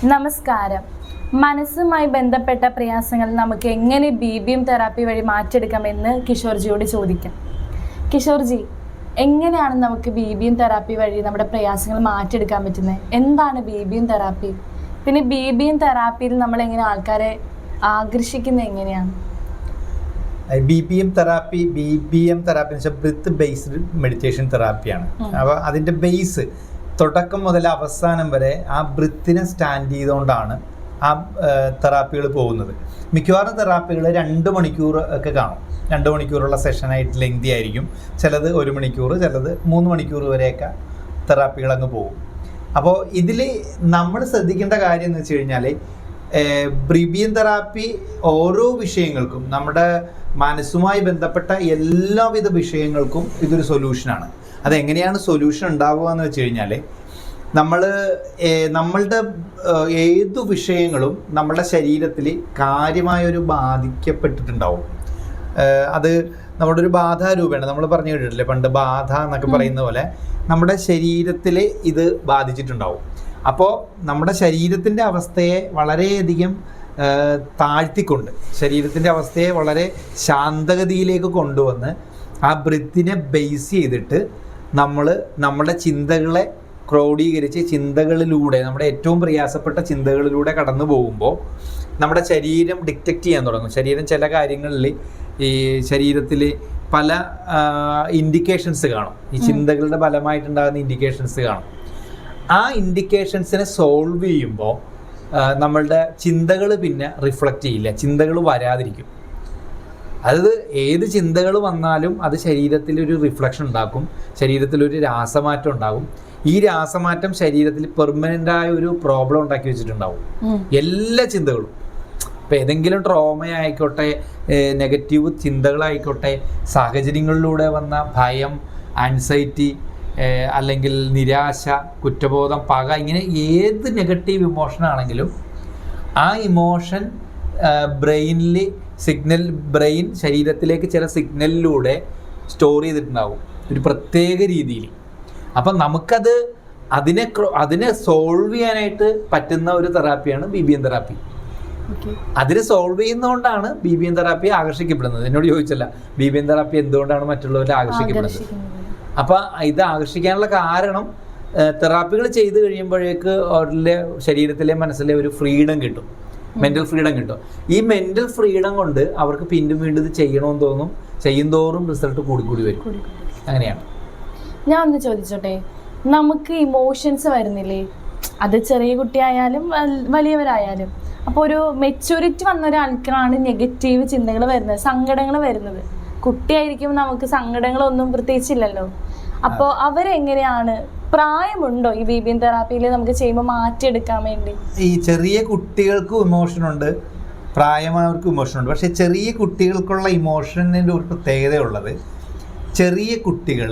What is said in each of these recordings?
നമസ്കാരം. മനസ്സുമായി ബന്ധപ്പെട്ട പ്രയാസങ്ങൾ നമുക്ക് എങ്ങനെ BBM തെറാപ്പി വഴി മാറ്റിയെടുക്കാമെന്ന് കിഷോർജിയോട് ചോദിക്കാം. കിഷോർജി, എങ്ങനെയാണ് നമുക്ക് BBM തെറാപ്പി വഴി നമ്മുടെ പ്രയാസങ്ങൾ മാറ്റിയെടുക്കാൻ പറ്റുന്നത്? എന്താണ് BBM തെറാപ്പി? പിന്നെ BBM തെറാപ്പിയിൽ നമ്മൾ എങ്ങനെ ആൾക്കാരെ ആകർഷിക്കുന്നത് എങ്ങനെയാണ്? BBM തെറാപ്പി എന്ന് വെച്ചാൽ ബ്രീത്ത് ബേസ്ഡ് മെഡിറ്റേഷൻ തെറാപ്പിയാണ്. അപ്പോൾ അതിൻ്റെ ബേസ് തുടക്കം മുതൽ അവസാനം വരെ ആ ബ്രിത്തിനെ സ്റ്റാൻഡ് ചെയ്തുകൊണ്ടാണ് ആ തെറാപ്പികൾ പോകുന്നത്. മിക്കവാറും തെറാപ്പികൾ 2 മണിക്കൂർ ഒക്കെ കാണും. 2 മണിക്കൂറുള്ള സെഷനായിട്ട് ലെങ്തി ആയിരിക്കും. ചിലത് 1 മണിക്കൂർ, ചിലത് 3 മണിക്കൂർ വരെയൊക്കെ തെറാപ്പികൾ അങ്ങ് പോകും. അപ്പോൾ ഇതിൽ നമ്മൾ ശ്രദ്ധിക്കേണ്ട കാര്യം എന്ന് വെച്ച് കഴിഞ്ഞാൽ BBM തെറാപ്പി ഓരോ വിഷയങ്ങൾക്കും, നമ്മുടെ മനസ്സുമായി ബന്ധപ്പെട്ട എല്ലാവിധ വിഷയങ്ങൾക്കും ഇതൊരു സൊല്യൂഷനാണ്. അതെങ്ങനെയാണ് സൊല്യൂഷൻ ഉണ്ടാവുക എന്ന് വെച്ച് കഴിഞ്ഞാൽ, നമ്മളുടെ ഏതു വിഷയങ്ങളും നമ്മുടെ ശരീരത്തിൽ കാര്യമായൊരു ബാധിക്കപ്പെട്ടിട്ടുണ്ടാവും. അത് നമ്മുടെ ഒരു ബാധാരൂപേണ നമ്മൾ പറഞ്ഞു കേട്ടിട്ടില്ലേ പണ്ട്, ബാധ എന്നൊക്കെ പറയുന്ന പോലെ നമ്മുടെ ശരീരത്തിൽ ഇത് ബാധിച്ചിട്ടുണ്ടാവും. അപ്പോൾ നമ്മുടെ ശരീരത്തിൻ്റെ അവസ്ഥയെ വളരെയധികം താഴ്ത്തിക്കൊണ്ട്, ശരീരത്തിൻ്റെ അവസ്ഥയെ ശാന്തഗതിയിലേക്ക് കൊണ്ടുവന്ന് ആ ബ്രിത്തിനെ ബേസ് ചെയ്തിട്ട് നമ്മുടെ ചിന്തകളെ ക്രോഡീകരിച്ച് ചിന്തകളിലൂടെ, നമ്മുടെ ഏറ്റവും പ്രയാസപ്പെട്ട ചിന്തകളിലൂടെ കടന്നു പോകുമ്പോൾ നമ്മുടെ ശരീരം ഡിറ്റക്റ്റ് ചെയ്യാൻ തുടങ്ങും. ശരീരം ചില കാര്യങ്ങളിൽ, ഈ ശരീരത്തിൽ പല ഇൻഡിക്കേഷൻസ് കാണും. ഈ ചിന്തകളുടെ ഫലമായിട്ടുണ്ടാകുന്ന ഇൻഡിക്കേഷൻസ് കാണും. ആ ഇൻഡിക്കേഷൻസിനെ സോൾവ് ചെയ്യുമ്പോൾ നമ്മളുടെ ചിന്തകൾ പിന്നെ റിഫ്ലക്റ്റ് ചെയ്യില്ല, ചിന്തകൾ വരാതിരിക്കും. അത് ഏത് ചിന്തകൾ വന്നാലും അത് ശരീരത്തിലൊരു റിഫ്ലക്ഷൻ ഉണ്ടാക്കും, ശരീരത്തിലൊരു രാസമാറ്റം ഉണ്ടാകും. ഈ രാസമാറ്റം ശരീരത്തിൽ പെർമനൻ്റായ ഒരു പ്രോബ്ലം ഉണ്ടാക്കി വെച്ചിട്ടുണ്ടാവും. എല്ലാ ചിന്തകളും, ഇപ്പം ഏതെങ്കിലും ട്രോമയായിക്കോട്ടെ, നെഗറ്റീവ് ചിന്തകളായിക്കോട്ടെ, സാഹചര്യങ്ങളിലൂടെ വന്ന ഭയം, ആൻസൈറ്റി, അല്ലെങ്കിൽ നിരാശ, കുറ്റബോധം, പക, ഇങ്ങനെ ഏത് നെഗറ്റീവ് ഇമോഷൻ ആണെങ്കിലും ആ ഇമോഷൻ ബ്രെയിൻ ശരീരത്തിലേക്ക് ചില സിഗ്നലിലൂടെ സ്റ്റോർ ചെയ്തിട്ടുണ്ടാവും ഒരു പ്രത്യേക രീതിയിൽ. അപ്പം നമുക്കത് അതിനെ സോൾവ് ചെയ്യാനായിട്ട് പറ്റുന്ന ഒരു തെറാപ്പിയാണ് BBM തെറാപ്പി. അതിനെ സോൾവ് ചെയ്യുന്നതുകൊണ്ടാണ് BBM തെറാപ്പി ആകർഷിക്കപ്പെടുന്നത്. എന്നോട് ചോദിച്ചല്ല, BBM തെറാപ്പി എന്തുകൊണ്ടാണ് മറ്റുള്ളവരെ ആകർഷിക്കപ്പെടുന്നത്? അപ്പം ഇത് ആകർഷിക്കാനുള്ള കാരണം, തെറാപ്പികൾ ചെയ്ത് കഴിയുമ്പോഴേക്ക് അവരുടെ ശരീരത്തിലെ മനസ്സിലെ ഒരു ഫ്രീഡം കിട്ടും, മെൻ്റൽ ഫ്രീഡം കിട്ടും. ഈ മെൻ്റൽ ഫ്രീഡം കൊണ്ട് അവർക്ക് വീണ്ടും ഇത് ചെയ്യണമെന്ന് തോന്നും. ചെയ്യുന്തോറും റിസൾട്ട് കൂടി വരും. അങ്ങനെയാണ്. ഞാൻ ഒന്ന് ചോദിച്ചോട്ടെ, നമുക്ക് ഇമോഷൻസ് വരുന്നില്ലേ? അത് ചെറിയ കുട്ടിയായാലും വലിയവരായാലും. അപ്പോൾ ഒരു മെച്യൂരിറ്റി വന്ന ഒരാൾക്കാണ് നെഗറ്റീവ് ചിന്തകൾ വരുന്നത്, സങ്കടങ്ങൾ വരുന്നത്. കുട്ടിയായിരിക്കും, നമുക്ക് സങ്കടങ്ങളൊന്നും പ്രത്യേകിച്ചില്ലല്ലോ. അപ്പോൾ അവരെങ്ങനെയാണ്, പ്രായമുണ്ടോ ഈ BBM തെറാപ്പിയിൽ നമുക്ക് ചെയ്യുമ്പോൾ മാറ്റിയെടുക്കാൻ വേണ്ടി? ഈ ചെറിയ കുട്ടികൾക്കും ഇമോഷനുണ്ട്, പ്രായമായവർക്കും ഇമോഷനുണ്ട്. പക്ഷേ ചെറിയ കുട്ടികൾക്കുള്ള ഇമോഷനിൻ്റെ ഒരു പ്രത്യേകത ഉള്ളത്, ചെറിയ കുട്ടികൾ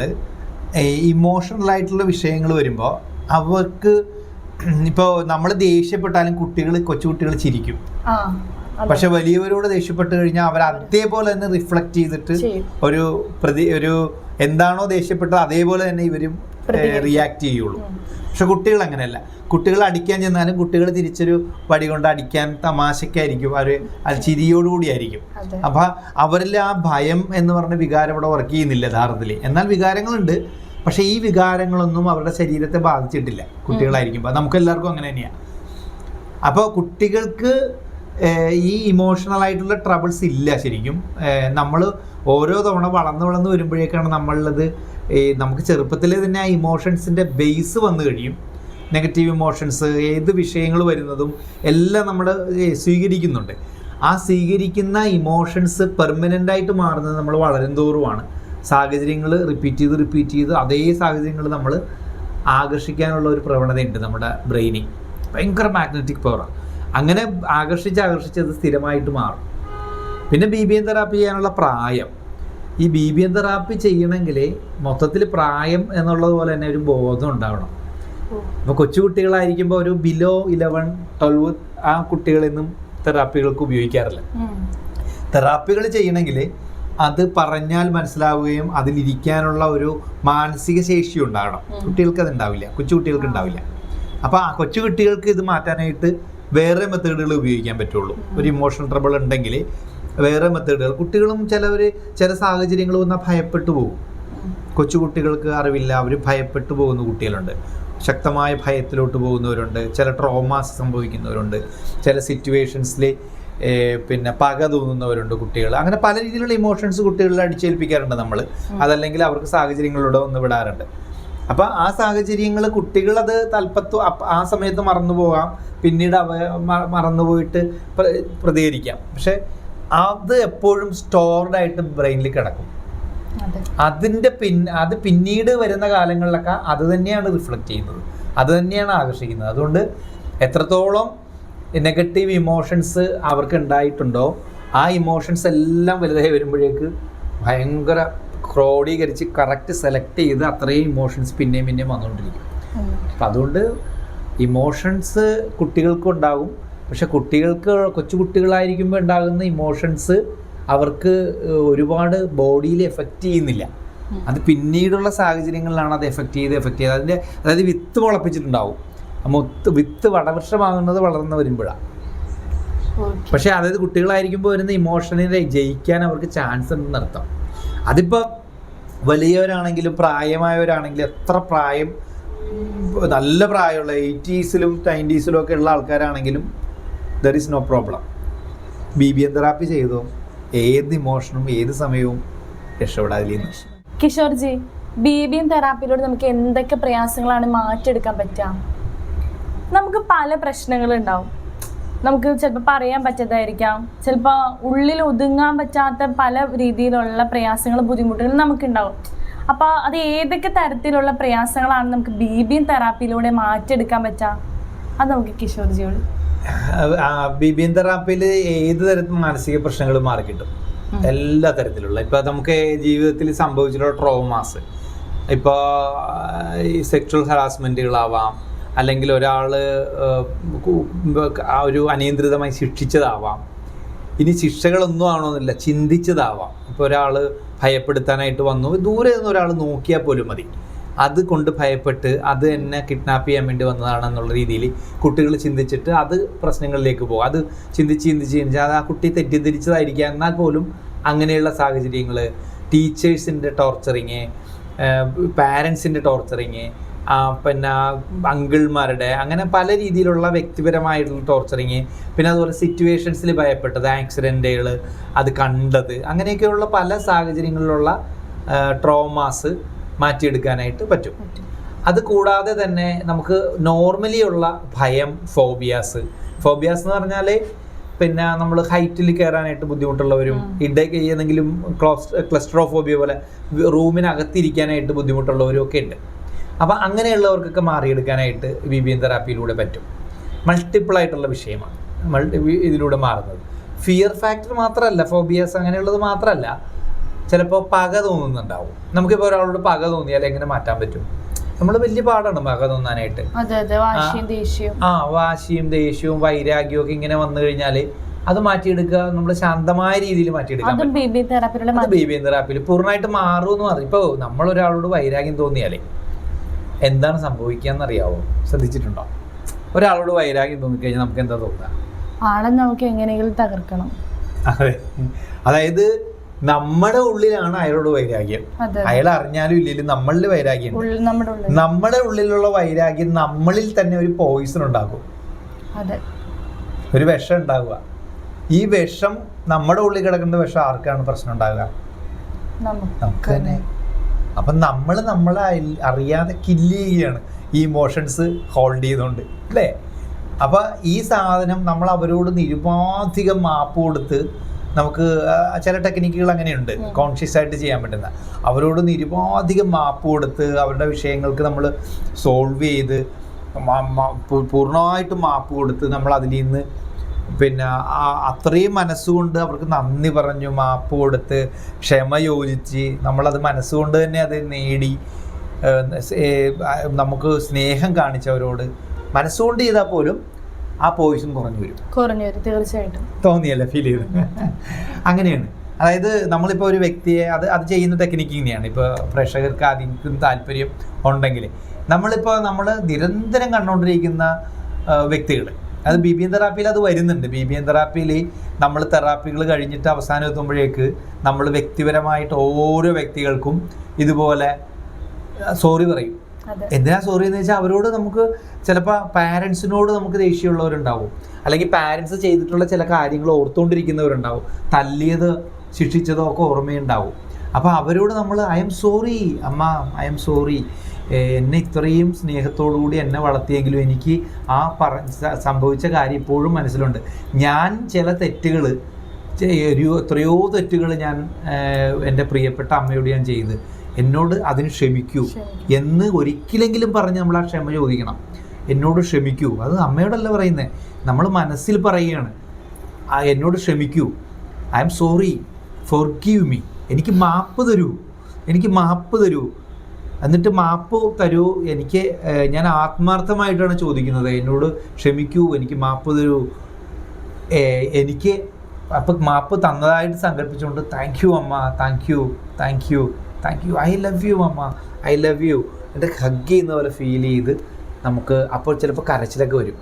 ഇമോഷണലായിട്ടുള്ള വിഷയങ്ങൾ വരുമ്പോൾ അവർക്ക്, ഇപ്പോൾ നമ്മൾ ദേഷ്യപ്പെട്ടാലും കൊച്ചു കുട്ടികൾ ചിരിക്കും. പക്ഷെ വലിയവരോട് ദേഷ്യപ്പെട്ട് കഴിഞ്ഞാൽ അവർ അതേപോലെ തന്നെ റിഫ്ലക്റ്റ് ചെയ്തിട്ട് ഒരു എന്താണോ ദേഷ്യപ്പെട്ടത് അതേപോലെ തന്നെ ഇവരും റിയാക്ട് ചെയ്യുള്ളൂ. പക്ഷെ കുട്ടികൾ അങ്ങനെയല്ല. കുട്ടികൾ അടിക്കാൻ ചെന്നാലും കുട്ടികൾ തിരിച്ചൊരു വടി കൊണ്ട് അടിക്കാൻ തമാശക്കായിരിക്കും, അവർ ചിരിയോടുകൂടി ആയിരിക്കും. അപ്പം അവരിൽ ആ ഭയം എന്ന് പറഞ്ഞ വികാരം ഇവിടെ വർക്ക് ചെയ്യുന്നില്ല യഥാർത്ഥത്തിൽ. എന്നാൽ വികാരങ്ങളുണ്ട്, പക്ഷേ ഈ വികാരങ്ങളൊന്നും അവരുടെ ശരീരത്തെ ബാധിച്ചിട്ടില്ല കുട്ടികളായിരിക്കുമ്പോൾ. നമുക്കെല്ലാവർക്കും അങ്ങനെ തന്നെയാണ്. അപ്പോൾ കുട്ടികൾക്ക് ഈ ഇമോഷണലായിട്ടുള്ള ട്രബിൾസ് ഇല്ല ശരിക്കും. നമ്മൾ ഓരോ തവണ വളർന്ന് വരുമ്പോഴേക്കാണ് നമ്മളുള്ളത്, നമുക്ക് ചെറുപ്പത്തിലെ തന്നെ ആ ഇമോഷൻസിൻ്റെ ബേസ് വന്നു കഴിയും. നെഗറ്റീവ് ഇമോഷൻസ്, ഏത് വിഷയങ്ങൾ വരുന്നതും എല്ലാം നമ്മൾ സ്വീകരിക്കുന്നുണ്ട്. ആ സ്വീകരിക്കുന്ന ഇമോഷൻസ് പെർമനൻ്റായിട്ട് മാറുന്നത് നമ്മൾ വളരും തോറുമാണ്. സാഹചര്യങ്ങൾ റിപ്പീറ്റ് ചെയ്ത് അതേ സാഹചര്യങ്ങൾ നമ്മൾ ആകർഷിക്കാനുള്ള ഒരു പ്രവണതയുണ്ട് നമ്മുടെ ബ്രെയിനിൽ. ഭയങ്കര മാഗ്നറ്റിക് പവറാണ്. അങ്ങനെ ആകർഷിച്ചത് സ്ഥിരമായിട്ട് മാറും. പിന്നെ BBM തെറാപ്പി ചെയ്യാനുള്ള പ്രായം, ഈ BBM തെറാപ്പി ചെയ്യണമെങ്കിൽ മൊത്തത്തിൽ പ്രായം എന്നുള്ളത് പോലെ തന്നെ ഒരു ബോധം ഉണ്ടാവണം. അപ്പോൾ കൊച്ചു കുട്ടികളായിരിക്കുമ്പോൾ ഒരു ബിലോ 11, 12 ആ കുട്ടികളൊന്നും തെറാപ്പികൾക്ക് ഉപയോഗിക്കാറില്ല. തെറാപ്പികൾ ചെയ്യണമെങ്കിൽ അത് പറഞ്ഞാൽ മനസ്സിലാവുകയും അതിലിരിക്കാനുള്ള ഒരു മാനസിക ശേഷി ഉണ്ടാകണം. കുട്ടികൾക്ക് അത് ഉണ്ടാവില്ല, കൊച്ചു കുട്ടികൾക്ക് ഉണ്ടാവില്ല. അപ്പോൾ ആ കൊച്ചു കുട്ടികൾക്ക് ഇത് മാറ്റാനായിട്ട് വേറെ മെത്തേഡുകൾ ഉപയോഗിക്കാൻ പറ്റുള്ളൂ. ഒരു ഇമോഷണൽ ട്രബിൾ ഉണ്ടെങ്കിൽ വേറെ മെത്തേഡുകൾ. കുട്ടികളും ചില സാഹചര്യങ്ങൾ വന്നാൽ ഭയപ്പെട്ടു പോകും. കൊച്ചു കുട്ടികൾക്ക് അറിവില്ല, അവർ ഭയപ്പെട്ടു പോകുന്ന കുട്ടികളുണ്ട്, ശക്തമായ ഭയത്തിലോട്ട് പോകുന്നവരുണ്ട്, ചില ട്രോമാസ് സംഭവിക്കുന്നവരുണ്ട്, ചില സിറ്റുവേഷൻസിൽ പിന്നെ പക തോന്നുന്നവരുണ്ട് കുട്ടികൾ. അങ്ങനെ പല രീതിയിലുള്ള ഇമോഷൻസ് കുട്ടികളിൽ അടിച്ചേൽപ്പിക്കാറുണ്ട് നമ്മൾ. അതല്ലെങ്കിൽ അവർക്ക് സാഹചര്യങ്ങളിലൂടെ ഒന്ന് വിടാറുണ്ട്. അപ്പോൾ ആ സാഹചര്യങ്ങൾ കുട്ടികളത് ആ സമയത്ത് മറന്നു പോകാം, പിന്നീട് മറന്നുപോയിട്ട് പ്രതികരിക്കാം. പക്ഷെ അത് എപ്പോഴും സ്റ്റോർഡായിട്ട് ബ്രെയിനിൽ കിടക്കും. അത് പിന്നീട് വരുന്ന കാലങ്ങളിലൊക്കെ അത് തന്നെയാണ് റിഫ്ലക്റ്റ് ചെയ്യുന്നത്, അത് തന്നെയാണ് ആകർഷിക്കുന്നത്. അതുകൊണ്ട് എത്രത്തോളം നെഗറ്റീവ് ഇമോഷൻസ് അവർക്ക് ഉണ്ടായിട്ടുണ്ടോ ആ ഇമോഷൻസ് എല്ലാം വലുതായി വരുമ്പോഴേക്ക് ഭയങ്കര ക്രോഡീകരിച്ച് കറക്റ്റ് സെലക്ട് ചെയ്ത് അത്രയും ഇമോഷൻസ് പിന്നെയും വന്നുകൊണ്ടിരിക്കും. അപ്പം അതുകൊണ്ട് ഇമോഷൻസ് കുട്ടികൾക്കും ഉണ്ടാകും. പക്ഷെ കൊച്ചു കുട്ടികളായിരിക്കുമ്പോൾ ഉണ്ടാകുന്ന ഇമോഷൻസ് അവർക്ക് ഒരുപാട് ബോഡിയിൽ എഫക്റ്റ് ചെയ്യുന്നില്ല. അത് പിന്നീടുള്ള സാഹചര്യങ്ങളിലാണ് അത് എഫക്റ്റ് ചെയ്ത് അതായത് വിത്ത് മുളപ്പിച്ചിട്ടുണ്ടാവും. വിത്ത് വടവൃക്ഷമാകുന്നത് വളർന്നു വരുമ്പോഴാണ്. പക്ഷെ അതായത് കുട്ടികളായിരിക്കുമ്പോൾ വരുന്ന ഇമോഷനെ ജയിക്കാൻ അവർക്ക് ചാൻസ് ഉണ്ടെന്ന് അർത്ഥം. അതിപ്പോൾ വലിയവരാണെങ്കിലും പ്രായമായവരാണെങ്കിലും എത്ര പ്രായം, നല്ല പ്രായമുള്ള 80s-ലും 90s-ലും ഒക്കെ ഉള്ള ആൾക്കാരാണെങ്കിലും there is no problem. BBM therapy ചെയ്തോ ഏത് ഇമോഷനും ഏത് സമയവും രക്ഷപ്പെടാതില്ല. കിഷോർജി, BBM തെറാപ്പിയിലൂടെ നമുക്ക് എന്തൊക്കെ പ്രയാസങ്ങളാണ് മാറ്റിയെടുക്കാൻ പറ്റുക? നമുക്ക് പല പ്രശ്നങ്ങളുണ്ടാവും. നമുക്ക് ചിലപ്പോൾ പറയാൻ പറ്റാതായിരിക്കാം, ചിലപ്പോൾ ഉള്ളിൽ ഒതുങ്ങാൻ പറ്റാത്ത പല രീതിയിലുള്ള പ്രയാസങ്ങൾ, ബുദ്ധിമുട്ടുകൾ നമുക്കുണ്ടാവും. അപ്പോൾ അത് ഏതൊക്കെ തരത്തിലുള്ള പ്രയാസങ്ങളാണ് നമുക്ക് BBM തെറാപ്പിയിലൂടെ മാറ്റിയെടുക്കാൻ പറ്റുക? അത് നമുക്ക് കിഷോർജിയോട്. BBM തെറാപ്പിയിൽ ഏത് തരത്തിൽ മാനസിക പ്രശ്നങ്ങൾ മാറിക്കിട്ടും, എല്ലാ തരത്തിലുള്ള. ഇപ്പോൾ നമുക്ക് ജീവിതത്തിൽ സംഭവിച്ചിട്ടുള്ള ട്രോമാസ്, ഇപ്പോൾ സെക്ഷൽ ഹറാസ്മെൻറ്റുകളാവാം, അല്ലെങ്കിൽ ഒരാൾ ഒരു അനിയന്ത്രിതമായി ശിക്ഷിച്ചതാവാം. ഇനി ശിക്ഷകളൊന്നും ആണോന്നില്ല, ചിന്തിച്ചതാവാം. ഇപ്പോൾ ഒരാൾ ഭയപ്പെടുത്താനായിട്ട് വന്നു, ദൂരെ നിന്ന് ഒരാൾ നോക്കിയാൽ പോലും മതി, അത് കൊണ്ട് ഭയപ്പെട്ട് അത് എന്നെ കിഡ്നാപ്പ് ചെയ്യാൻ വേണ്ടി വന്നതാണെന്നുള്ള രീതിയിൽ കുട്ടികൾ ചിന്തിച്ചിട്ട് അത് പ്രശ്നങ്ങളിലേക്ക് പോകും. അത് ചിന്തിച്ച് അത് ആ കുട്ടി തെറ്റിദ്ധരിച്ചതായിരിക്കാം. എന്നാൽ പോലും അങ്ങനെയുള്ള സാഹചര്യങ്ങൾ, ടീച്ചേഴ്സിൻ്റെ ടോർച്ചറിങ്, പാരൻസിൻ്റെ ടോർച്ചറിങ്, പിന്നെ അങ്കിൾമാരുടെ, അങ്ങനെ പല രീതിയിലുള്ള വ്യക്തിപരമായിട്ടുള്ള ടോർച്ചറിങ്, പിന്നെ അതുപോലെ സിറ്റുവേഷൻസിൽ ഭയപ്പെട്ടത്, ആക്സിഡൻറ്റുകൾ, അത് കണ്ടത്, അങ്ങനെയൊക്കെയുള്ള പല സാഹചര്യങ്ങളിലുള്ള ട്രോമാസ് മാറ്റിയെടുക്കാനായിട്ട് പറ്റും. അത് കൂടാതെ തന്നെ നമുക്ക് നോർമലി ഉള്ള ഭയം, ഫോബിയാസ് എന്ന് പറഞ്ഞാൽ പിന്നെ നമ്മൾ ഹൈറ്റിൽ കയറാനായിട്ട് ബുദ്ധിമുട്ടുള്ളവരും, ഏതെങ്കിലും ക്ലസ്ട്രോഫോബിയ പോലെ റൂമിനകത്തിരിക്കാനായിട്ട് ബുദ്ധിമുട്ടുള്ളവരും ഒക്കെ ഉണ്ട്. അപ്പോൾ അങ്ങനെയുള്ളവർക്കൊക്കെ മാറിയെടുക്കാനായിട്ട് BBM തെറാപ്പിയിലൂടെ പറ്റും. മൾട്ടിപ്പിളായിട്ടുള്ള വിഷയമാണ് ഇതിലൂടെ മാറുന്നത്. ഫിയർ ഫാക്ടർ മാത്രമല്ല, ഫോബിയാസ് അങ്ങനെയുള്ളത് മാത്രമല്ല, ചിലപ്പോൾ പക തോന്നുന്നുണ്ടാവും. നമുക്കിപ്പോൾ ഒരാളോട് പക തോന്നിയാൽ എങ്ങനെ മാറ്റാൻ പറ്റും? നമ്മൾ വലിയ പാടാണ് പക തോന്നാനായിട്ട്. വാശിയും ദേഷ്യവും വൈരാഗ്യവും ഒക്കെ ഇങ്ങനെ വന്നു കഴിഞ്ഞാൽ അത് മാറ്റിയെടുക്കുക, നമ്മൾ ശാന്തമായ രീതിയിൽ മാറ്റിയെടുക്കാൻ പറ്റും. BBM തെറാപ്പിയിൽ പൂർണ്ണമായിട്ട് മാറുമെന്ന് പറഞ്ഞു. ഇപ്പോൾ നമ്മളൊരാളോട് വൈരാഗ്യം തോന്നിയാലേ എന്താണ് സംഭവിക്കാന്നറിയാവോ? ശ്രദ്ധിച്ചിട്ടുണ്ടോ? ഒരാളോട് വൈരാഗ്യം തോന്നിക്കഴിഞ്ഞാൽ നമുക്ക് എന്താ തോന്നുക? ആളെ നമുക്ക് എങ്ങനെയെങ്കിലും തകർക്കണം. അതെ, അതായത് നമ്മുടെ ഉള്ളിലാണ് അയാളോട് വൈരാഗ്യം. അയാൾ അറിഞ്ഞാലും ഇല്ലെങ്കിലും നമ്മളിൽ വൈരാഗ്യം. നമ്മുടെ ഉള്ളിലുള്ള വൈരാഗ്യം നമ്മളിൽ തന്നെ ഒരു പോയിസൺ ഉണ്ടാക്കും, ഒരു വിഷം ഉണ്ടാവുക. ഈ വിഷം, നമ്മുടെ ഉള്ളിൽ കിടക്കുന്ന വിഷം ആർക്കാണ് പ്രശ്നം ഉണ്ടാകുക? നമുക്ക് തന്നെ. അപ്പം നമ്മളെ അറിയാതെ കില്ല് ചെയ്യുകയാണ് ഈ ഇമോഷൻസ് ഹോൾഡ് ചെയ്തുകൊണ്ട്, അല്ലേ? അപ്പം ഈ സാധനം നമ്മൾ അവരോട് നിരുപാധികം മാപ്പ് കൊടുത്ത്, നമുക്ക് ചില ടെക്നിക്കുകൾ അങ്ങനെയുണ്ട് കോൺഷ്യസ് ആയിട്ട് ചെയ്യാൻ പറ്റുന്ന, അവരോട് നിരുപാധികം മാപ്പ് കൊടുത്ത് അവരുടെ വിഷയങ്ങൾക്ക് നമ്മൾ സോൾവ് ചെയ്ത് പൂർണ്ണമായിട്ടും മാപ്പ് കൊടുത്ത് നമ്മൾ അതിൽ നിന്ന് പിന്നെ അത്രയും മനസ്സുകൊണ്ട് അവർക്ക് നന്ദി പറഞ്ഞു, മാപ്പ് കൊടുത്ത്, ക്ഷമ യോജിച്ച് നമ്മളത് മനസ്സുകൊണ്ട് തന്നെ അത് നേടി, നമുക്ക് സ്നേഹം കാണിച്ചവരോട് മനസ്സുകൊണ്ട് ചെയ്താൽ പോലും ആ പോയിസൺ കുറഞ്ഞു വരും. തീർച്ചയായിട്ടും. തോന്നിയല്ലേ? ഫീൽ ചെയ്ത് അങ്ങനെയാണ്. അതായത് നമ്മളിപ്പോൾ ഒരു വ്യക്തിയെ അത് ചെയ്യുന്ന ടെക്നിക്ക് ഇങ്ങനെയാണ്. ഇപ്പോൾ പ്രേക്ഷകർക്ക് അതിനും താല്പര്യം ഉണ്ടെങ്കിൽ നമ്മൾ നിരന്തരം കണ്ടുകൊണ്ടിരിക്കുന്ന വ്യക്തികൾ, അത് BBM തെറാപ്പിയിൽ അത് വരുന്നുണ്ട്. BBM തെറാപ്പിയിൽ നമ്മൾ തെറാപ്പികൾ കഴിഞ്ഞിട്ട് അവസാനം എത്തുമ്പോഴേക്ക് നമ്മൾ വ്യക്തിപരമായിട്ട് ഓരോ വ്യക്തികൾക്കും ഇതുപോലെ സോറി പറയും. എന്തിനാ സോറി എന്ന് വെച്ചാൽ അവരോട് നമുക്ക് ചിലപ്പോൾ പാരൻസിനോട് നമുക്ക് ദേഷ്യമുള്ളവരുണ്ടാവും, അല്ലെങ്കിൽ പാരൻസ് ചെയ്തിട്ടുള്ള ചില കാര്യങ്ങൾ ഓർത്തുകൊണ്ടിരിക്കുന്നവരുണ്ടാവും, തല്ലിയത് ശിക്ഷിച്ചതോ ഒക്കെ ഓർമ്മയുണ്ടാവും. അപ്പോൾ അവരോട് നമ്മൾ ഐ എം സോറി അമ്മ, ഐ എം സോറി, എന്നെ ഇത്രയും സ്നേഹത്തോടുകൂടി എന്നെ വളർത്തിയെങ്കിലും എനിക്ക് ആ സംഭവിച്ച കാര്യം ഇപ്പോഴും മനസ്സിലുണ്ട്. ഞാൻ ചില തെറ്റുകൾ, എത്രയോ തെറ്റുകൾ ഞാൻ എൻ്റെ പ്രിയപ്പെട്ട അമ്മയോട് ഞാൻ ചെയ്ത്, എന്നോട് അതിന് ക്ഷമിക്കൂ എന്ന് ഒരിക്കലെങ്കിലും പറഞ്ഞ് നമ്മൾ ആ ക്ഷമ ചോദിക്കണം. എന്നോട് ക്ഷമിക്കൂ, അത് അമ്മയോടല്ല പറയുന്നത്, നമ്മൾ മനസ്സിൽ പറയുകയാണ്, എന്നോട് ക്ഷമിക്കൂ, I am sorry, forgive me, എനിക്ക് മാപ്പ് തരൂ, എനിക്ക് മാപ്പ് തരൂ, എന്നിട്ട് മാപ്പ് തരൂ, എനിക്ക് ഞാൻ ആത്മാർത്ഥമായിട്ടാണ് ചോദിക്കുന്നത്, എന്നോട് ക്ഷമിക്കൂ, എനിക്ക് മാപ്പ് തരൂ. എനിക്ക് അപ്പം മാപ്പ് തന്നതായിട്ട് സങ്കല്പിച്ചുകൊണ്ട് താങ്ക് യു അമ്മ, thank you, thank you, thank you, I love you അമ്മ, ഐ ലവ് യു, എൻ്റെ ഹഗ് ചെയ്യുന്ന പോലെ ഫീൽ ചെയ്ത് നമുക്ക് അപ്പോൾ ചിലപ്പോൾ കരച്ചിലൊക്കെ വരും.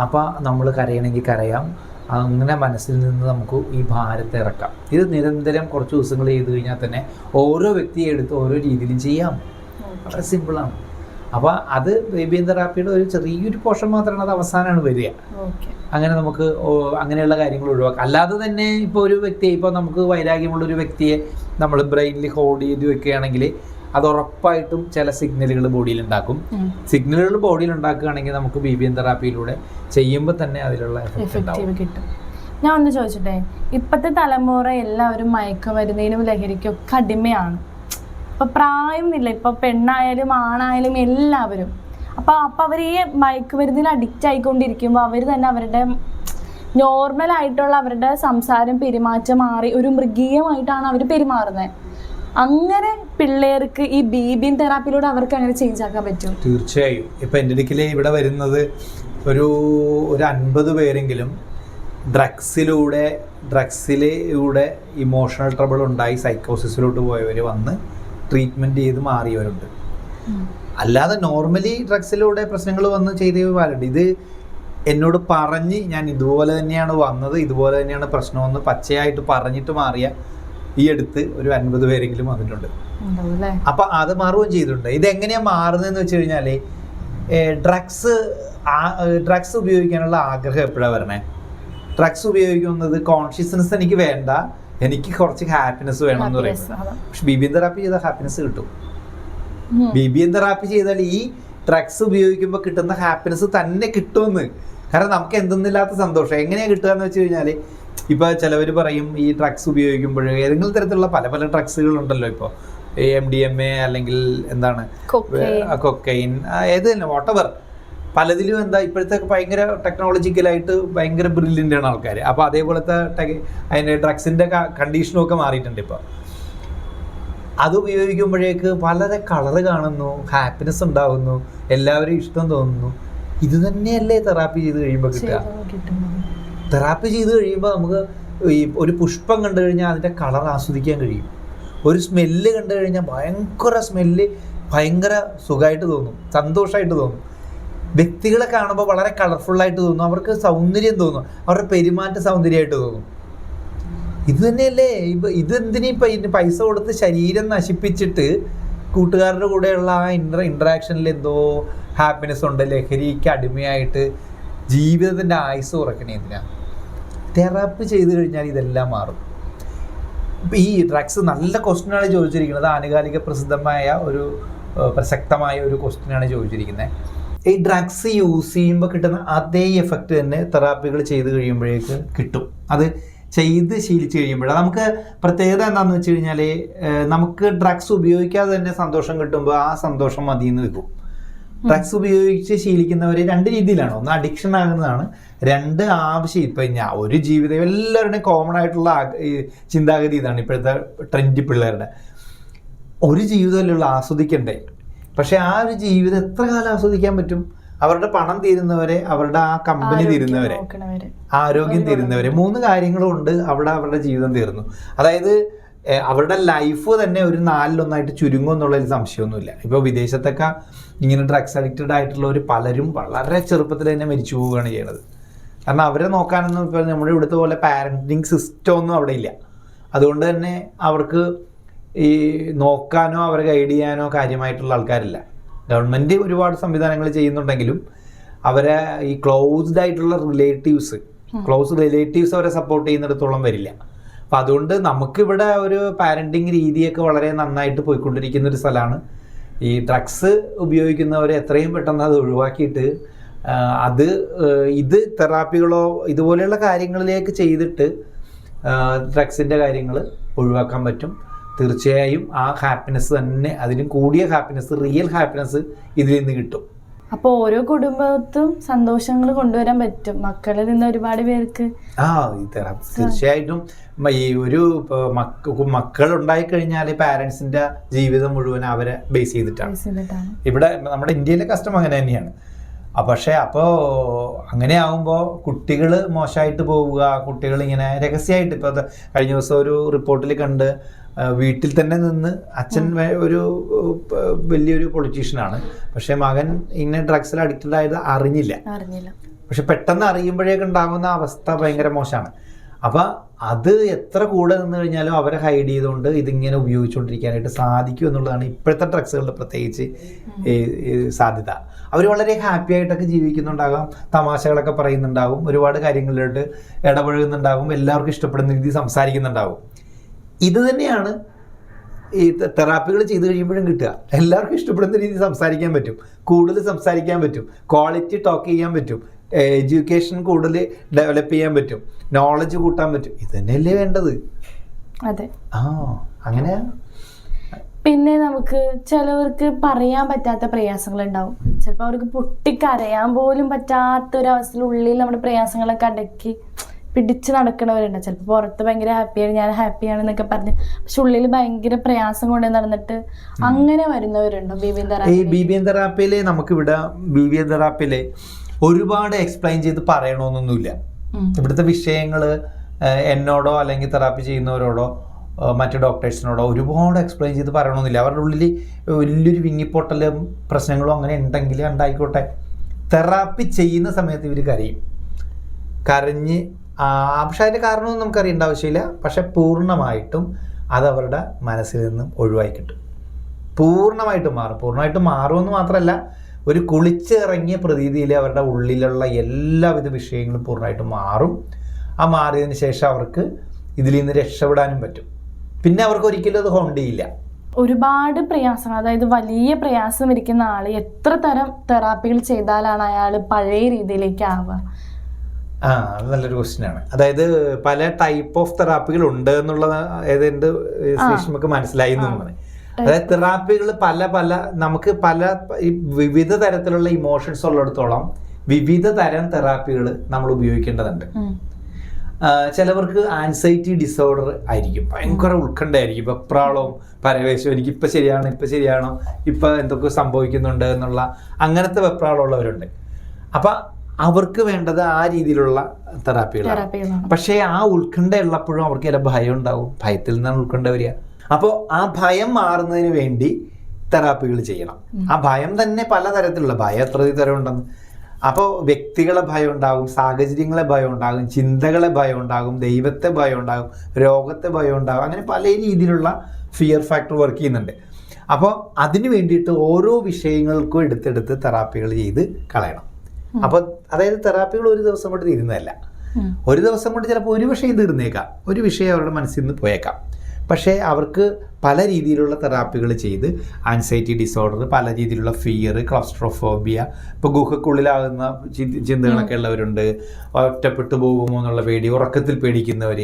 അപ്പോൾ നമ്മൾ കരയണമെങ്കിൽ കരയാം. അങ്ങനെ മനസ്സിൽ നിന്ന് നമുക്ക് ഈ ഭാരത്തെ ഇറക്കാം. ഇത് നിരന്തരം കുറച്ച് ദിവസങ്ങൾ ചെയ്ത് കഴിഞ്ഞാൽ തന്നെ ഓരോ വ്യക്തിയെ എടുത്ത് ഓരോ രീതിയിലും ചെയ്യാം. വളരെ സിമ്പിളാണ്. അപ്പോൾ അത് BBM തെറാപ്പിയുടെ ഒരു ചെറിയൊരു പോർഷൻ മാത്രമാണ്, അത് അവസാനമാണ് വരിക. അങ്ങനെ നമുക്ക് അങ്ങനെയുള്ള കാര്യങ്ങൾ ഒഴിവാക്കാം. അല്ലാതെ തന്നെ ഇപ്പോൾ ഒരു വ്യക്തിയെ, ഇപ്പോൾ നമുക്ക് വൈരാഗ്യമുള്ളൊരു വ്യക്തിയെ നമ്മൾ ബ്രെയിനിൽ ഹോൾഡ് ചെയ്ത് വെക്കുകയാണെങ്കിൽ അത് ഉറപ്പായിട്ടും ചില സിഗ്നലുകൾ ബോഡിയിൽ ഉണ്ടാക്കും. സിഗ്നലുകൾ ബോഡിയിൽ ഉണ്ടാക്കുകയാണെങ്കിൽ നമുക്ക് BBM തെറാപ്പിയിലൂടെ ചെയ്യുമ്പോൾ തന്നെ അതിലുള്ള എഫക്റ്റീവ് കിട്ടും. ഞാൻ ഒന്ന് ചോദിച്ചിട്ടെ, ഇപ്പോഴത്തെ തലമുറ എല്ലാവരും മയക്കുമരുന്നിനും ലഹരിക്കൊക്കെ അടിമയാണ്. ഇപ്പം പ്രായമില്ല, ഇപ്പം പെണ്ണായാലും ആണായാലും എല്ലാവരും. അപ്പോൾ അവർ ഈ മയക്കുമരുന്നിന് അഡിക്റ്റ് ആയിക്കൊണ്ടിരിക്കുമ്പോൾ അവർ തന്നെ അവരുടെ നോർമലായിട്ടുള്ള അവരുടെ സംസാരം, പെരുമാറ്റം മാറി ഒരു മൃഗീയമായിട്ടാണ് അവർ പെരുമാറുന്നത്. അങ്ങനെ പിള്ളേർക്ക് ഈ BBM തെറാപ്പിയിലൂടെ അവർക്ക് അങ്ങനെ ചേഞ്ച് ആക്കാൻ പറ്റും? തീർച്ചയായും. ഇപ്പം എൻ്റെ അടുക്കൽ ഇവിടെ വരുന്നത് ഒരു 50 പേരെങ്കിലും ഡ്രഗ്സിലൂടെ ഇമോഷണൽ ട്രബിൾ ഉണ്ടായി സൈക്കോസിസിലോട്ട് പോയവർ വന്ന് ട്രീറ്റ്മെൻറ്റ് ചെയ്ത് മാറിയവരുണ്ട്. അല്ലാതെ നോർമലി ഡ്രഗ്സിലൂടെ പ്രശ്നങ്ങൾ വന്ന് ചെയ്തവരുണ്ട്. ഇത് എന്നോട് പറഞ്ഞ് ഞാൻ ഇതുപോലെ തന്നെയാണ് വന്നത്, ഇതുപോലെ തന്നെയാണ് പ്രശ്നമെന്ന് പച്ചയായിട്ട് പറഞ്ഞിട്ട് മാറിയ ഈ അടുത്ത് ഒരു 50 പേരെങ്കിലും വന്നിട്ടുണ്ട്. അപ്പം അത് മാറുകയും ചെയ്തിട്ടുണ്ട്. ഇതെങ്ങനെയാണ് മാറുന്നതെന്ന് വെച്ച് കഴിഞ്ഞാൽ ഡ്രഗ്സ് ഉപയോഗിക്കാനുള്ള ആഗ്രഹം എപ്പോഴാണ് വരണേ? ഡ്രഗ്സ് ഉപയോഗിക്കുന്നത് കോൺഷ്യസ്നെസ് എനിക്ക് വേണ്ട, എനിക്ക് കുറച്ച് ഹാപ്പിനെസ് വേണം എന്ന് പറയുന്നത്. പക്ഷെ BBM തെറാപ്പി ചെയ്താൽ ഹാപ്പിനെസ് കിട്ടും. BBM തെറാപ്പി ചെയ്താൽ ഈ ഡ്രഗ്സ് ഉപയോഗിക്കുമ്പോൾ കിട്ടുന്ന ഹാപ്പിനെസ് തന്നെ കിട്ടുമെന്ന്. കാരണം നമുക്ക് എന്തെന്നില്ലാത്ത സന്തോഷം എങ്ങനെയാണ് കിട്ടുക എന്ന് വെച്ച് കഴിഞ്ഞാൽ, ഇപ്പോൾ ചിലവർ പറയും ഈ ഡ്രഗ്സ് ഉപയോഗിക്കുമ്പോൾ ഏതെങ്കിലും തരത്തിലുള്ള പല പല ഡ്രഗ്സുകളുണ്ടല്ലോ, ഇപ്പോൾ MDMA അല്ലെങ്കിൽ എന്താണ് കൊക്കൈൻ, ഏത് തന്നെ വാട്ടവർ, പലതിലും എന്താ ഇപ്പോഴത്തെ ഭയങ്കര ടെക്നോളജിക്കലായിട്ട് ഭയങ്കര ബ്രില്യൻ്റ് ആണ് ആൾക്കാർ. അപ്പോൾ അതേപോലത്തെ അതിൻ്റെ ഡ്രഗ്സിൻ്റെ കണ്ടീഷനും ഒക്കെ മാറിയിട്ടുണ്ട്. ഇപ്പോൾ അത് ഉപയോഗിക്കുമ്പോഴേക്ക് വളരെ കളറ് കാണുന്നു, ഹാപ്പിനെസ് ഉണ്ടാകുന്നു, എല്ലാവരും ഇഷ്ടം തോന്നുന്നു. ഇത് തന്നെയല്ലേ തെറാപ്പി ചെയ്ത് കഴിയുമ്പോൾ കിട്ടുക? തെറാപ്പി ചെയ്ത് കഴിയുമ്പോൾ നമുക്ക് ഈ ഒരു പുഷ്പം കണ്ടു കഴിഞ്ഞാൽ അതിൻ്റെ കളർ ആസ്വദിക്കാൻ കഴിയും. ഒരു സ്മെല്ല് കണ്ടു കഴിഞ്ഞാൽ ഭയങ്കര സ്മെല്ല്, ഭയങ്കര സുഖമായിട്ട് തോന്നും, സന്തോഷമായിട്ട് തോന്നും. വ്യക്തികളെ കാണുമ്പോൾ വളരെ കളർഫുള്ളായിട്ട് തോന്നും, അവർക്ക് സൗന്ദര്യം തോന്നും, അവരുടെ പെരുമാറ്റ സൗന്ദര്യമായിട്ട് തോന്നും. ഇത് തന്നെയല്ലേ ഇതെന്തിനീ പൈസ കൊടുത്ത് ശരീരം നശിപ്പിച്ചിട്ട് കൂട്ടുകാരുടെ കൂടെയുള്ള ആ ഇൻട്രാക്ഷനിൽ എന്തോ ഹാപ്പിനെസ് ഉണ്ട്, ലഹരിക്ക് അടിമയായിട്ട് ജീവിതത്തിൻ്റെ ആയുസ് കുറയ്ക്കണേ എന്തിനാ? തെറാപ്പി ചെയ്ത് കഴിഞ്ഞാൽ ഇതെല്ലാം മാറും. ഇപ്പം ഈ ഡ്രഗ്സ് നല്ല ക്വസ്റ്റ്യനാണ് ചോദിച്ചിരിക്കുന്നത്, ആനുകാലിക പ്രസക്തമായ ഒരു ക്വസ്റ്റ്യനാണ് ചോദിച്ചിരിക്കുന്നത്. ഈ ഡ്രഗ്സ് യൂസ് ചെയ്യുമ്പോൾ കിട്ടുന്ന അതേ എഫക്റ്റ് തന്നെ തെറാപ്പികൾ ചെയ്ത് കഴിയുമ്പോഴേക്ക് കിട്ടും. അത് ചെയ്ത് ശീലിച്ച് കഴിയുമ്പോഴാണ് നമുക്ക് പ്രത്യേകത എന്താണെന്ന് വെച്ച് കഴിഞ്ഞാൽ, നമുക്ക് ഡ്രഗ്സ് ഉപയോഗിക്കാതെ തന്നെ സന്തോഷം കിട്ടുമ്പോൾ ആ സന്തോഷം മതിയെന്ന് വെക്കും. ഡ്രഗ്സ് ഉപയോഗിച്ച് ശീലിക്കുന്നവർ 2 രീതിയിലാണ്. ഒന്ന് അഡിക്ഷൻ ആകുന്നതാണ്, 2 ആവശ്യം. ഇപ്പം ഒരു ജീവിതം എല്ലാവരുടെയും കോമൺ ആയിട്ടുള്ള ചിന്താഗതി ഇതാണ് ഇപ്പോഴത്തെ ട്രെൻഡ് പിള്ളേരുടെ. ഒരു ജീവിതമല്ലുള്ള ആസ്വദിക്കണ്ടേ? പക്ഷെ ആ ഒരു ജീവിതം എത്ര കാലം ആസ്വദിക്കാൻ പറ്റും? അവരുടെ പണം തീരുന്നവരെ, അവരുടെ ആ കമ്പനി തീരുന്നവരെ, ആരോഗ്യം തീരുന്നവരെ, 3 കാര്യങ്ങളുണ്ട് അവിടെ അവരുടെ ജീവിതം തീർന്നു. അതായത് അവരുടെ ലൈഫ് തന്നെ ഒരു 4-1 ചുരുങ്ങും എന്നുള്ളതിൽ സംശയമൊന്നുമില്ല. ഇപ്പോൾ വിദേശത്തൊക്കെ ഇങ്ങനെ ഡ്രഗ്സ് അഡിക്റ്റഡ് ആയിട്ടുള്ളവർ പലരും വളരെ ചെറുപ്പത്തിൽ തന്നെ മരിച്ചു പോവുകയാണ് ചെയ്യുന്നത്. കാരണം അവരെ നോക്കാനൊന്നും ഇപ്പോൾ നമ്മുടെ ഇവിടുത്തെ പോലെ പാരൻറ്റിങ് സിസ്റ്റം ഒന്നും അവിടെ ഇല്ല. അതുകൊണ്ട് തന്നെ അവർക്ക് ഈ നോക്കാനോ അവരെ ഗൈഡ് ചെയ്യാനോ കാര്യമായിട്ടുള്ള ആൾക്കാരില്ല. ഗവൺമെൻറ് ഒരുപാട് സംവിധാനങ്ങൾ ചെയ്യുന്നുണ്ടെങ്കിലും അവരെ ഈ ക്ലോസ്ഡ് ആയിട്ടുള്ള ക്ലോസ് റിലേറ്റീവ്സ് അവരെ സപ്പോർട്ട് ചെയ്യുന്നിടത്തോളം വരില്ല. അപ്പം അതുകൊണ്ട് നമുക്കിവിടെ ഒരു പാരൻറ്റിങ് രീതിയൊക്കെ വളരെ നന്നായിട്ട് പോയിക്കൊണ്ടിരിക്കുന്ന ഒരു സ്ഥലമാണ്. ഈ ഡ്രഗ്സ് ഉപയോഗിക്കുന്നവരെ എത്രയും പെട്ടെന്ന് അത് ഒഴിവാക്കിയിട്ട് ഇത് തെറാപ്പികളോ ഇതുപോലെയുള്ള കാര്യങ്ങളിലേക്ക് ചെയ്തിട്ട് ഡ്രഗ്സിൻ്റെ കാര്യങ്ങൾ ഒഴിവാക്കാൻ പറ്റും. തീർച്ചയായും ആ ഹാപ്പിനെസ് തന്നെ, അതിനും കൂടിയ ഹാപ്പിനെസ്, റിയൽ ഹാപ്പിനെസ് ഇതിൽ നിന്ന് കിട്ടും. അപ്പോൾ ഓരോ കുടുംബത്തും സന്തോഷങ്ങൾ കൊണ്ടുവരാൻ പറ്റും മക്കളിൽ നിന്ന് ഒരുപാട് പേർക്ക്. തീർച്ചയായിട്ടും ഈ ഒരു മക്കൾ ഉണ്ടായിക്കഴിഞ്ഞാൽ പാരൻസിന്റെ ജീവിതം മുഴുവൻ അവരെ ബേസ് ചെയ്തിട്ടാണ്. ഇവിടെ നമ്മുടെ ഇന്ത്യയിലെ കസ്റ്റം അങ്ങനെ തന്നെയാണ്. പക്ഷേ അപ്പോൾ അങ്ങനെ ആകുമ്പോൾ കുട്ടികൾ മോശമായിട്ട് പോവുക, കുട്ടികൾ ഇങ്ങനെ രഹസ്യമായിട്ട്, ഇപ്പോൾ കഴിഞ്ഞ ദിവസം ഒരു റിപ്പോർട്ടിൽ കണ്ട് വീട്ടിൽ തന്നെ നിന്ന് അച്ഛൻ ഒരു വലിയൊരു പൊളിറ്റീഷ്യനാണ്, പക്ഷെ മകൻ ഇങ്ങനെ ഡ്രഗ്സിൽ അഡിക്റ്റഡ് ആയത് അറിഞ്ഞില്ല. പക്ഷെ പെട്ടെന്ന് അറിയുമ്പോഴേക്ക് ഉണ്ടാകുന്ന അവസ്ഥ ഭയങ്കര മോശമാണ്. അപ്പം അത് എത്ര കൂടെ നിന്ന് കഴിഞ്ഞാലും അവരെ ഹൈഡ് ചെയ്തുകൊണ്ട് ഇതിങ്ങനെ ഉപയോഗിച്ചുകൊണ്ടിരിക്കാനായിട്ട് സാധിക്കും എന്നുള്ളതാണ് ഇപ്പോഴത്തെ ഡ്രഗ്സുകളുടെ പ്രത്യേകിച്ച് സാധ്യത. അവർ വളരെ ഹാപ്പി ആയിട്ടൊക്കെ ജീവിക്കുന്നുണ്ടാകാം, തമാശകളൊക്കെ പറയുന്നുണ്ടാകും, ഒരുപാട് കാര്യങ്ങളിലോട്ട് ഇടപഴകുന്നുണ്ടാകും, എല്ലാവർക്കും ഇഷ്ടപ്പെടുന്ന രീതി സംസാരിക്കുന്നുണ്ടാകും. ഇത് തന്നെയാണ് ഈ തെറാപ്പികൾ ചെയ്ത് കഴിയുമ്പോഴും കിട്ടുക. എല്ലാവർക്കും ഇഷ്ടപ്പെടുന്ന രീതി സംസാരിക്കാൻ പറ്റും, കൂടുതൽ സംസാരിക്കാൻ പറ്റും, ക്വാളിറ്റി ടോക്ക് ചെയ്യാൻ പറ്റും, എഡ്യൂക്കേഷൻ കൂടുതൽ ഡെവലപ്പ് ചെയ്യാൻ പറ്റും, നോളജ് കൂട്ടാൻ പറ്റും. ഇത് തന്നെയല്ലേ വേണ്ടത്? അതെ. അങ്ങനെ. പിന്നെ നമുക്ക് ചിലവർക്ക് പറയാൻ പറ്റാത്ത പ്രയാസങ്ങളുണ്ടാവും. ചിലപ്പോൾ അവർക്ക് പൊട്ടിക്കരയാൻ പോലും പറ്റാത്തൊരവസ്ഥയിൽ ഉള്ളിൽ നമ്മുടെ പ്രയാസങ്ങളൊക്കെ അടക്കി പിടിച്ച് നടക്കണവരുണ്ട്. ചിലപ്പോൾ പുറത്ത് ഭയങ്കര ഹാപ്പിയാണ്, ഞാൻ ഹാപ്പിയാണെന്നൊക്കെ പറഞ്ഞ്, പക്ഷെ ഉള്ളിൽ ഭയങ്കര പ്രയാസം കൊണ്ട് നടന്നിട്ട് അങ്ങനെ വരുന്നവരുണ്ടോ BBN തെറാപ്പി? ഈ BBN തെറാപ്പിയിലെ നമുക്കിവിടെ BBN തെറാപ്പിയിലെ ഒരുപാട് എക്സ്പ്ലെയിൻ ചെയ്ത് പറയണമെന്നൊന്നുമില്ല. ഇവിടുത്തെ വിഷയങ്ങൾ എന്നോടോ അല്ലെങ്കിൽ തെറാപ്പി ചെയ്യുന്നവരോടോ മറ്റു ഡോക്ടേഴ്സിനോടോ ഒരുപാട് എക്സ്പ്ലെയിൻ ചെയ്ത് പറയണമെന്നില്ല. അവരുടെ ഉള്ളിൽ വലിയൊരു വിങ്ങിപ്പൊട്ടലും പ്രശ്നങ്ങളും അങ്ങനെ ഉണ്ടെങ്കിൽ ഉണ്ടായിക്കോട്ടെ. തെറാപ്പി ചെയ്യുന്ന സമയത്ത് ഇവർ കരഞ്ഞ് പക്ഷെ അതിൻ്റെ കാരണമൊന്നും നമുക്കറിയേണ്ട ആവശ്യമില്ല. പക്ഷെ പൂർണ്ണമായിട്ടും അതവരുടെ മനസ്സിൽ നിന്നും ഒഴിവായി കിട്ടും, പൂർണ്ണമായിട്ടും മാറും. പൂർണ്ണമായിട്ടും മാറുമെന്ന് മാത്രമല്ല, ഒരു കുളിച്ചിറങ്ങിയ പ്രതീതിയിൽ അവരുടെ ഉള്ളിലുള്ള എല്ലാവിധ വിഷയങ്ങളും പൂർണ്ണമായിട്ടും മാറും. ആ മാറിയതിന് ശേഷം അവർക്ക് ഇതിൽ നിന്ന് രക്ഷപ്പെടാനും പറ്റും. പിന്നെ അവർക്ക് ഒരിക്കലും അത് ഹോണ്ട് ചെയ്യില്ല. ഒരുപാട് പ്രയാസങ്ങൾ, അതായത് വലിയ പ്രയാസം ഇരിക്കുന്ന ആൾ എത്ര തരം തെറാപ്പികൾ ചെയ്താലാണ് അയാൾ പഴയ രീതിയിലേക്ക് ആവുക? അത് നല്ലൊരു ക്വസ്റ്റ്യൻ ആണ്. അതായത് പല ടൈപ്പ് ഓഫ് തെറാപ്പികൾ ഉണ്ട് എന്നുള്ളത് ഏതെന്ത് നമുക്ക് മനസ്സിലായി എന്നുള്ളത്. അതായത് തെറാപ്പികൾ നമുക്ക് വിവിധ തരത്തിലുള്ള ഇമോഷൻസ് ഉള്ളിടത്തോളം വിവിധ തരം തെറാപ്പികൾ നമ്മൾ ഉപയോഗിക്കേണ്ടതുണ്ട്. ചിലവർക്ക് ആൻസൈറ്റി ഡിസോർഡർ ആയിരിക്കും, ഭയങ്കര ഉത്കണ്ഠയായിരിക്കും, വെപ്രാളവും പരവേശവും, എനിക്ക് ഇപ്പം ശരിയാണോ, ഇപ്പം എന്തൊക്കെ സംഭവിക്കുന്നുണ്ട് എന്നുള്ള അങ്ങനത്തെ വെപ്രാളമുള്ളവരുണ്ട്. അപ്പം അവർക്ക് വേണ്ടത് ആ രീതിയിലുള്ള തെറാപ്പികളാണ്. പക്ഷേ ആ ഉത്കണ്ഠ ഉള്ളപ്പോഴും അവർക്ക് ചില ഭയം ഉണ്ടാവും, ഭയത്തിൽ നിന്നാണ് ഉത്കണ്ഠ വരിക. അപ്പോൾ ആ ഭയം മാറുന്നതിന് വേണ്ടി തെറാപ്പികൾ ചെയ്യണം. ആ ഭയം തന്നെ പലതരത്തിലുള്ള ഭയം, എത്ര തരം ഉണ്ടെന്ന്. അപ്പോൾ വ്യക്തികളെ ഭയം ഉണ്ടാകും, സാഹചര്യങ്ങളെ ഭയം ഉണ്ടാകും, ചിന്തകളെ ഭയം ഉണ്ടാകും, ദൈവത്തെ ഭയം ഉണ്ടാകും, രോഗത്തെ ഭയം ഉണ്ടാകും, അങ്ങനെ പല രീതിയിലുള്ള ഫിയർ ഫാക്ടർ വർക്ക് ചെയ്യുന്നുണ്ട്. അപ്പോൾ അതിന് വേണ്ടിയിട്ട് ഓരോ വിഷയങ്ങൾക്കും എടുത്തെടുത്ത് തെറാപ്പികൾ ചെയ്ത് കളയണം. അപ്പോൾ അതായത് തെറാപ്പികൾ ഒരു ദിവസം കൊണ്ട് തീരുന്നതല്ല. ഒരു ദിവസം കൊണ്ട് ചിലപ്പോൾ ഒരു വിഷയം തീർന്നേക്കാം, ഒരു വിഷയം അവരുടെ മനസ്സിൽ നിന്ന് പോയേക്കാം. പക്ഷേ അവർക്ക് പല രീതിയിലുള്ള തെറാപ്പികൾ ചെയ്ത് ആൻസൈറ്റി ഡിസോർഡർ, പല രീതിയിലുള്ള ഫിയർ, ക്ലോസ്ട്രോഫോബിയ, ഇപ്പോൾ ഗുഹക്കുള്ളിലാകുന്ന ചിന്തകളൊക്കെ ഉള്ളവരുണ്ട്, ഒറ്റപ്പെട്ടു പോകുമോ എന്നുള്ള പേടി, ഉറക്കത്തിൽ പേടിക്കുന്നവർ,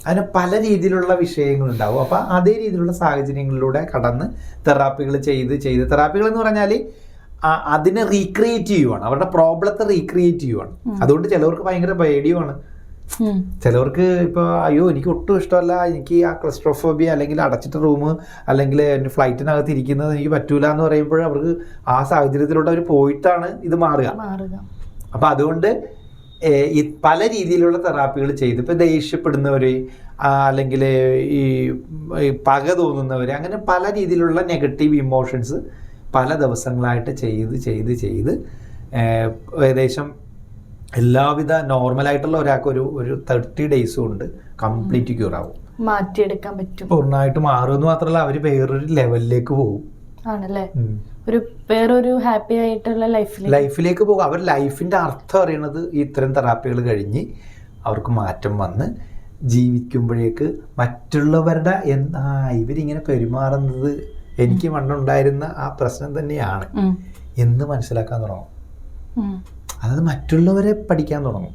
അതിന് പല രീതിയിലുള്ള വിഷയങ്ങളുണ്ടാവും. അപ്പോൾ അതേ രീതിയിലുള്ള സാഹചര്യങ്ങളിലൂടെ കടന്ന് തെറാപ്പികൾ ചെയ്ത് തെറാപ്പികൾ എന്ന് പറഞ്ഞാൽ അതിനെ റീക്രിയേറ്റ് ചെയ്യുവാണ്, അവരുടെ പ്രോബ്ലത്തെ റീക്രിയേറ്റ് ചെയ്യുവാണ്. അതുകൊണ്ട് ചിലവർക്ക് ഭയങ്കര പേടിയുമാണ്. ചിലവർക്ക് ഇപ്പോൾ അയ്യോ എനിക്ക് ഒട്ടും ഇഷ്ടമല്ല, എനിക്ക് ആ ക്ലസ്ട്രോഫോബിയ അല്ലെങ്കിൽ അടച്ചിട്ട റൂം അല്ലെങ്കിൽ ഫ്ലൈറ്റിനകത്ത് ഇരിക്കുന്നത് എനിക്ക് പറ്റൂല എന്ന് പറയുമ്പോൾ അവർക്ക് ആ സാഹചര്യത്തിലൂടെ അവർ പോയിട്ടാണ് ഇത് മാറുക. അപ്പം അതുകൊണ്ട് ഈ പല രീതിയിലുള്ള തെറാപ്പികൾ ചെയ്ത് ഇപ്പോൾ ദേഷ്യപ്പെടുന്നവർ, അല്ലെങ്കിൽ ഈ പക തോന്നുന്നവർ, അങ്ങനെ പല രീതിയിലുള്ള നെഗറ്റീവ് ഇമോഷൻസ് പല ദിവസങ്ങളായിട്ട് ചെയ്ത് ഏകദേശം എല്ലാവിധ നോർമലായിട്ടുള്ള ഒരാൾക്ക് ഒരു 30 days കൊണ്ട് കംപ്ലീറ്റ് ക്യൂർ ആവും, മാറ്റിയെടുക്കാൻ പറ്റും. പൂർണ്ണമായിട്ട് മാറുമെന്ന് മാത്രമല്ല അവർ വേറൊരു ലെവലിലേക്ക് പോകും. ആണല്ലേ, വേറൊരു ഹാപ്പി ആയിട്ടുള്ള ലൈഫിലേക്ക് പോകും. അവർ ലൈഫിൻ്റെ അർത്ഥം അറിയണത് ഇത്തരം തെറാപ്പികൾ കഴിഞ്ഞ് അവർക്ക് മാറ്റം വന്ന് ജീവിക്കുമ്പോഴേക്ക് മറ്റുള്ളവരുടെ ഇവരിങ്ങനെ പെരുമാറുന്നത് എനിക്ക് പണ്ടുണ്ടായിരുന്ന ആ പ്രശ്നം തന്നെയാണ് എന്ന് മനസ്സിലാക്കാൻ തുടങ്ങും. അതായത് മറ്റുള്ളവരെ പഠിക്കാൻ തുടങ്ങും.